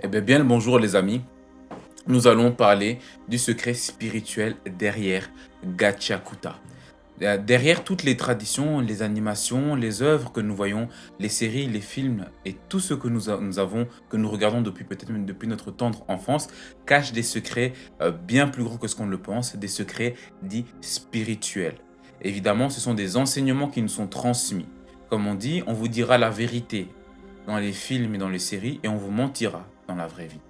Bien le bonjour les amis. Nous allons parler du secret spirituel derrière Gachakuta. Derrière toutes les traditions, les animations, les œuvres que nous voyons, les séries, les films et tout ce que nous avons, que nous regardons depuis peut-être même depuis notre tendre enfance, cachent des secrets bien plus grands que ce qu'on le pense, des secrets dits spirituels. Évidemment, ce sont des enseignements qui nous sont transmis. Comme on dit, on vous dira la vérité dans les films et dans les séries et on vous mentira dans la vraie vie.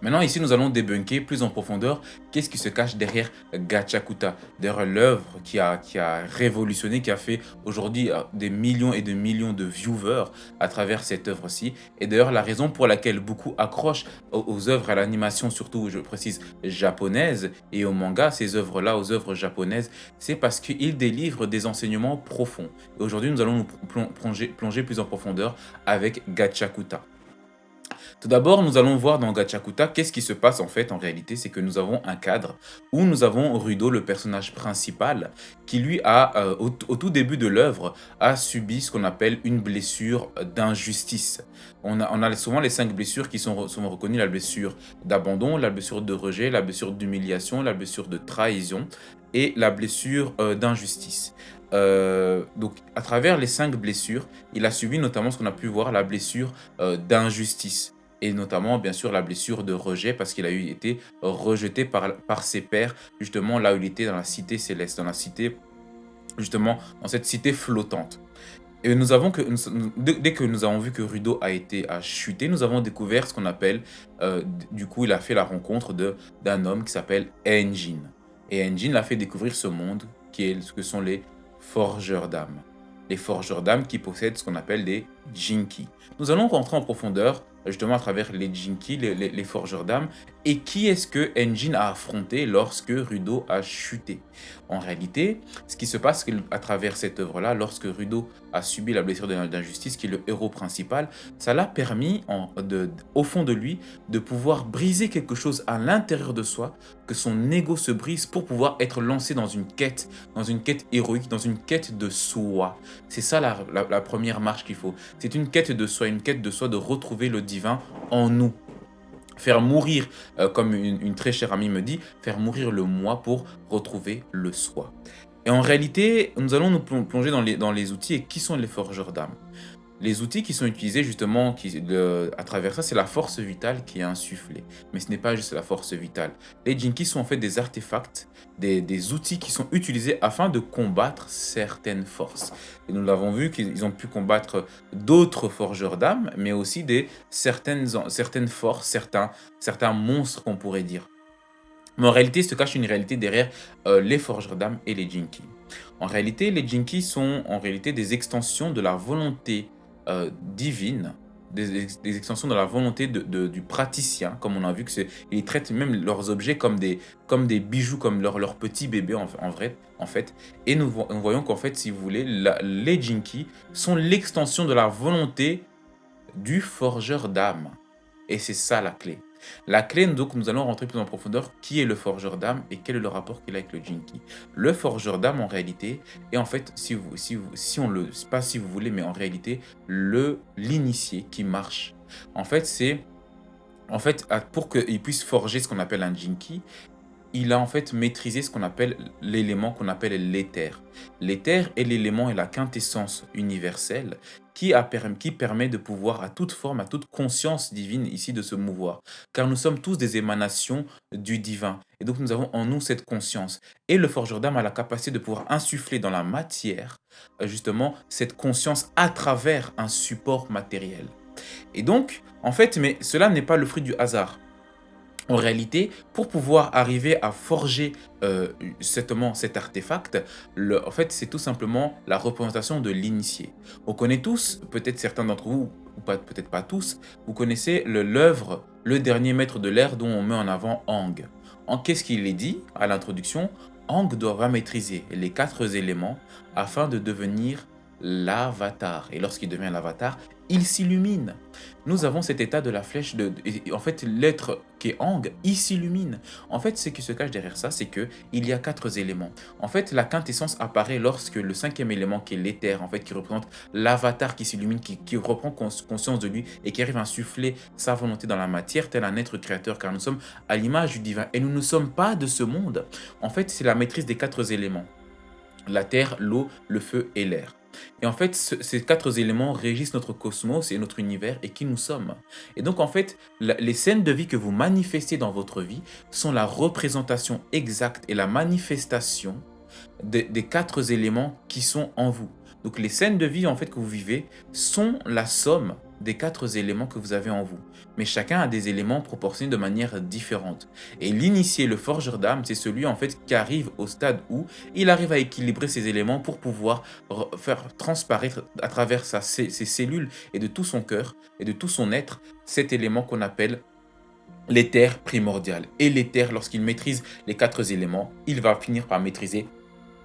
Maintenant, ici, nous allons débunker plus en profondeur qu'est-ce qui se cache derrière Gachakuta, derrière l'œuvre qui a révolutionné, qui a fait aujourd'hui des millions et des millions de viewers à travers cette œuvre-ci. Et d'ailleurs, la raison pour laquelle beaucoup accrochent aux œuvres, à l'animation, surtout, je précise, japonaise, et au manga, ces œuvres-là, aux œuvres japonaises, c'est parce qu'ils délivrent des enseignements profonds. Et aujourd'hui, nous allons nous plonger plus en profondeur avec Gachakuta. Tout d'abord, nous allons voir dans Gachakuta qu'est-ce qui se passe en fait en réalité, c'est que nous avons un cadre où nous avons Rudo, le personnage principal, qui lui au tout début de l'œuvre, a subi ce qu'on appelle une blessure d'injustice. On a souvent les 5 blessures qui sont souvent reconnues, la blessure d'abandon, la blessure de rejet, la blessure d'humiliation, la blessure de trahison et la blessure d'injustice. Donc, à travers les 5 blessures, il a subi notamment ce qu'on a pu voir, la blessure d'injustice. Et notamment, bien sûr, la blessure de rejet parce qu'il a été rejeté par ses pairs, justement là où il était dans la cité céleste, dans la cité, justement, dans cette cité flottante. Et dès que nous avons vu que Rudo a chuté, nous avons découvert ce qu'on appelle, du coup, il a fait la rencontre d'un homme qui s'appelle Enjin. Et Enjin l'a fait découvrir ce monde ce que sont les forgeurs d'âmes. Les forgeurs d'âmes qui possèdent ce qu'on appelle des Jinki. Nous allons rentrer en profondeur justement à travers les Jinki, les forgeurs d'âmes, et qui est-ce que Enjin a affronté lorsque Rudo a chuté. En réalité, ce qui se passe à travers cette œuvre-là, lorsque Rudo a subi la blessure d'injustice, qui est le héros principal, ça l'a permis, au fond de lui, de pouvoir briser quelque chose à l'intérieur de soi, que son ego se brise pour pouvoir être lancé dans une quête héroïque, dans une quête de soi. C'est ça la première marche qu'il faut. C'est une quête de soi, de retrouver le divin en nous. Faire mourir, comme une très chère amie me dit, faire mourir le moi pour retrouver le soi. Et en réalité, nous allons nous plonger dans les outils. Et qui sont les forgeurs d'âme? Les outils qui sont utilisés justement à travers ça, c'est la force vitale qui est insufflée. Mais ce n'est pas juste la force vitale. Les Jinki sont en fait des artefacts, des outils qui sont utilisés afin de combattre certaines forces. Et nous l'avons vu qu'ils ont pu combattre d'autres forgeurs d'âme, mais aussi certaines forces, certains monstres qu'on pourrait dire. Mais en réalité, il se cache une réalité derrière les forgeurs d'âme et les Jinki. En réalité, les Jinki sont en réalité des extensions de la volonté divine, des extensions de la volonté du praticien, comme on a vu ils traitent même leurs objets comme des bijoux, comme leurs petits bébés en fait. Et nous voyons qu'en fait, si vous voulez, les Jinki sont l'extension de la volonté du forgeur d'âme. Et c'est ça la clé. La clé, donc, nous allons rentrer plus en profondeur. Qui est le forgeur d'âme et quel est le rapport qu'il a avec le Jinki? Le forgeur d'âme, en réalité, est en fait, pas si vous voulez, mais en réalité, l'initié qui marche. En fait, pour qu'il puisse forger ce qu'on appelle un Jinki, il a en fait maîtrisé ce qu'on appelle l'élément qu'on appelle l'éther. L'éther est l'élément et la quintessence universelle qui permet de pouvoir à toute forme, à toute conscience divine ici de se mouvoir. Car nous sommes tous des émanations du divin. Et donc nous avons en nous cette conscience. Et le forgeur d'âme a la capacité de pouvoir insuffler dans la matière justement cette conscience à travers un support matériel. Et donc, en fait, mais cela n'est pas le fruit du hasard. En réalité, pour pouvoir arriver à forger cet artefact, en fait, c'est tout simplement la représentation de l'initié. On connaît tous, peut-être certains d'entre vous, ou peut-être pas tous, vous connaissez l'œuvre Le dernier maître de l'air dont on met en avant Aang. Qu'est-ce qu'il est dit à l'introduction? Aang doit maîtriser les 4 éléments afin de devenir l'avatar. Et lorsqu'il devient l'avatar, il s'illumine. Nous avons cet état de la flèche et en fait, l'être qui est Ang, il s'illumine. En fait, ce qui se cache derrière ça, c'est que il y a 4 éléments. En fait, la quintessence apparaît lorsque le cinquième élément, qui est l'éther, en fait, qui représente l'avatar qui s'illumine, qui reprend conscience de lui et qui arrive à insuffler sa volonté dans la matière, tel un être créateur, car nous sommes à l'image du divin et nous ne sommes pas de ce monde. En fait, c'est la maîtrise des 4 éléments: la terre, l'eau, le feu et l'air. Et en fait, ces 4 éléments régissent notre cosmos et notre univers et qui nous sommes. Et donc, en fait, les scènes de vie que vous manifestez dans votre vie sont la représentation exacte et la manifestation des 4 éléments qui sont en vous. Donc, les scènes de vie en fait que vous vivez sont la somme des 4 éléments que vous avez en vous. Mais chacun a des éléments proportionnés de manière différente. Et l'initié, le forgeur d'âme, c'est celui en fait qui arrive au stade où il arrive à équilibrer ces éléments pour pouvoir faire transparaître à travers ses cellules et de tout son cœur et de tout son être cet élément qu'on appelle l'éther primordial. Et l'éther, lorsqu'il maîtrise les 4 éléments, il va finir par maîtriser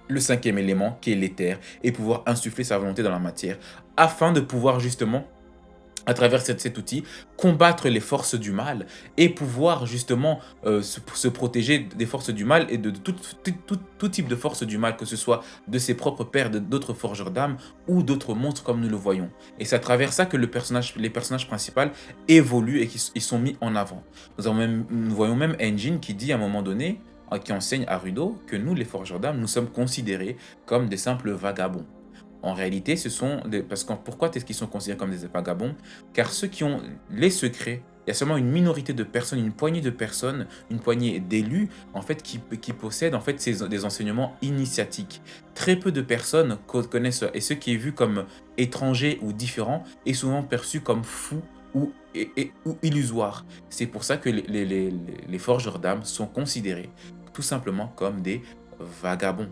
le cinquième élément qui est l'éther et pouvoir insuffler sa volonté dans la matière afin de pouvoir justement à travers cet outil, combattre les forces du mal et pouvoir justement se protéger des forces du mal et de tout type de forces du mal, que ce soit de ses propres pairs, d'autres forgeurs d'âme ou d'autres monstres comme nous le voyons. Et c'est à travers ça que les personnages principaux évoluent et ils sont mis en avant. Nous voyons même Engine qui dit à un moment donné, qui enseigne à Rudo, que nous, les forgeurs d'âme, nous sommes considérés comme des simples vagabonds. En réalité, pourquoi est-ce qu'ils sont considérés comme des vagabonds? Car ceux qui ont les secrets, il y a seulement une minorité de personnes, une poignée de personnes, une poignée d'élus, en fait, qui possèdent en fait des enseignements initiatiques. Très peu de personnes connaissent ça. Et ce qui est vu comme étranger ou différent est souvent perçu comme fou ou illusoire. C'est pour ça que les forgeurs d'âme sont considérés tout simplement comme des vagabonds.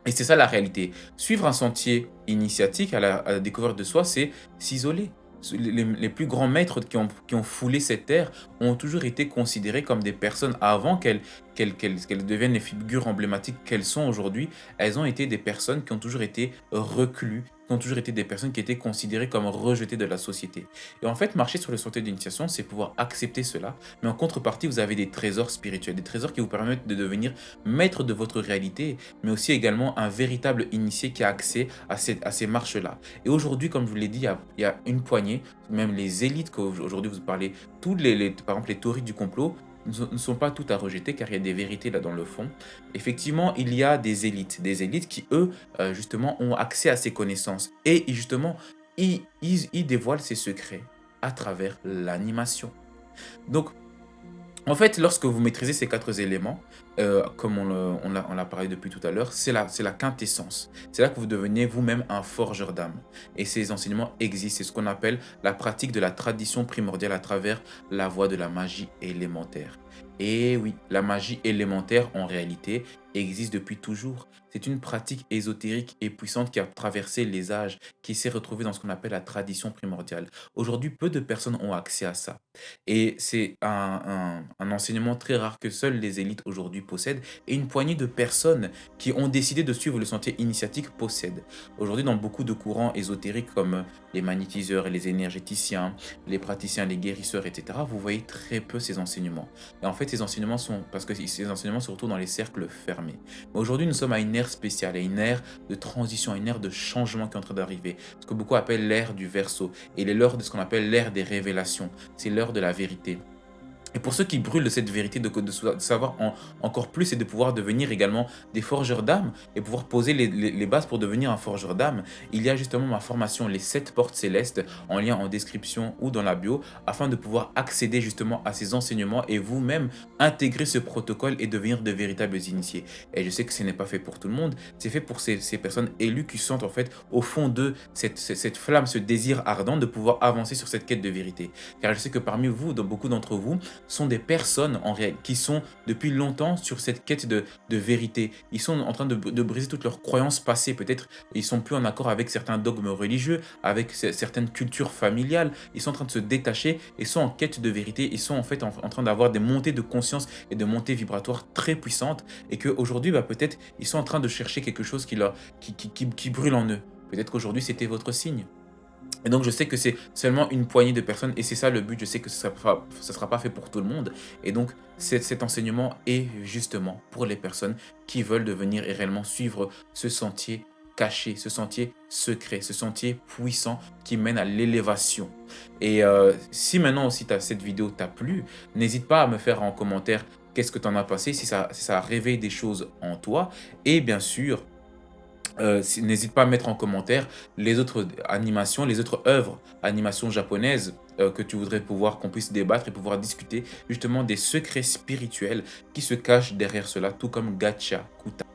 Et c'est ça la réalité. Suivre un sentier initiatique à la découverte de soi, c'est s'isoler. Les plus grands maîtres qui ont foulé cette terre ont toujours été considérés comme des personnes avant qu'elles deviennent les figures emblématiques qu'elles sont aujourd'hui. Elles ont été des personnes qui ont toujours été reclus, qui ont toujours été des personnes qui étaient considérées comme rejetées de la société. Et en fait, marcher sur le sentier d'initiation, c'est pouvoir accepter cela, mais en contrepartie, vous avez des trésors spirituels, des trésors qui vous permettent de devenir maître de votre réalité, mais aussi également un véritable initié qui a accès à ces marches-là. Et aujourd'hui, comme je vous l'ai dit, il y a une poignée, même les élites qu'aujourd'hui vous parlez, par exemple les théories du complot, ne sont pas toutes à rejeter car il y a des vérités là dans le fond. Effectivement, il y a des élites qui, eux, justement, ont accès à ces connaissances. Et justement, ils dévoilent ces secrets à travers l'animation. Donc, en fait, lorsque vous maîtrisez ces 4 éléments, comme on l'a parlé depuis tout à l'heure, c'est la quintessence. C'est là que vous devenez vous-même un forgeur d'âme. Et ces enseignements existent. C'est ce qu'on appelle la pratique de la tradition primordiale à travers la voie de la magie élémentaire. Et oui, la magie élémentaire, en réalité, existe depuis toujours. C'est une pratique ésotérique et puissante qui a traversé les âges, qui s'est retrouvée dans ce qu'on appelle la tradition primordiale. Aujourd'hui, peu de personnes ont accès à ça. Et c'est un enseignement très rare que seules les élites aujourd'hui possèdent et une poignée de personnes qui ont décidé de suivre le sentier initiatique possèdent. Aujourd'hui, dans beaucoup de courants ésotériques comme les magnétiseurs et les énergéticiens, les praticiens, les guérisseurs, etc., vous voyez très peu ces enseignements. Et en fait, parce que ces enseignements se retrouvent dans les cercles fermés. Mais aujourd'hui, nous sommes à une ère spéciale, à une ère de transition, à une ère de changement qui est en train d'arriver. Ce que beaucoup appellent l'ère du Verseau. Et il est l'heure de ce qu'on appelle l'ère des révélations. C'est l'heure de la vérité. Et pour ceux qui brûlent de cette vérité, de savoir encore plus et de pouvoir devenir également des forgeurs d'âme et pouvoir poser les bases pour devenir un forgeur d'âme, il y a justement ma formation Les 7 portes célestes en lien en description ou dans la bio afin de pouvoir accéder justement à ces enseignements et vous-même intégrer ce protocole et devenir de véritables initiés. Et je sais que ce n'est pas fait pour tout le monde, c'est fait pour ces personnes élues qui sentent en fait au fond d'eux cette flamme, ce désir ardent de pouvoir avancer sur cette quête de vérité. Car je sais que parmi vous, beaucoup d'entre vous, sont des personnes en réalité qui sont depuis longtemps sur cette quête de vérité. Ils sont en train de briser toutes leurs croyances passées. Peut-être ils sont plus en accord avec certains dogmes religieux, avec certaines cultures familiales. Ils sont en train de se détacher et sont en quête de vérité. Ils sont en fait en train d'avoir des montées de conscience et de montées vibratoires très puissantes. Et qu'aujourd'hui, peut-être, ils sont en train de chercher quelque chose qui brûle en eux. Peut-être qu'aujourd'hui, c'était votre signe. Et donc, je sais que c'est seulement une poignée de personnes et c'est ça le but. Je sais que ça sera pas fait pour tout le monde. Et donc, cet enseignement est justement pour les personnes qui veulent devenir et réellement suivre ce sentier caché, ce sentier secret, ce sentier puissant qui mène à l'élévation. Et si maintenant aussi cette vidéo t'a plu, n'hésite pas à me faire en commentaire qu'est-ce que tu en as pensé, si ça réveille des choses en toi. Et bien sûr, n'hésite pas à mettre en commentaire les autres animations, les autres œuvres, animations japonaises que tu voudrais pouvoir qu'on puisse débattre et pouvoir discuter justement des secrets spirituels qui se cachent derrière cela, tout comme Gacha Kuta.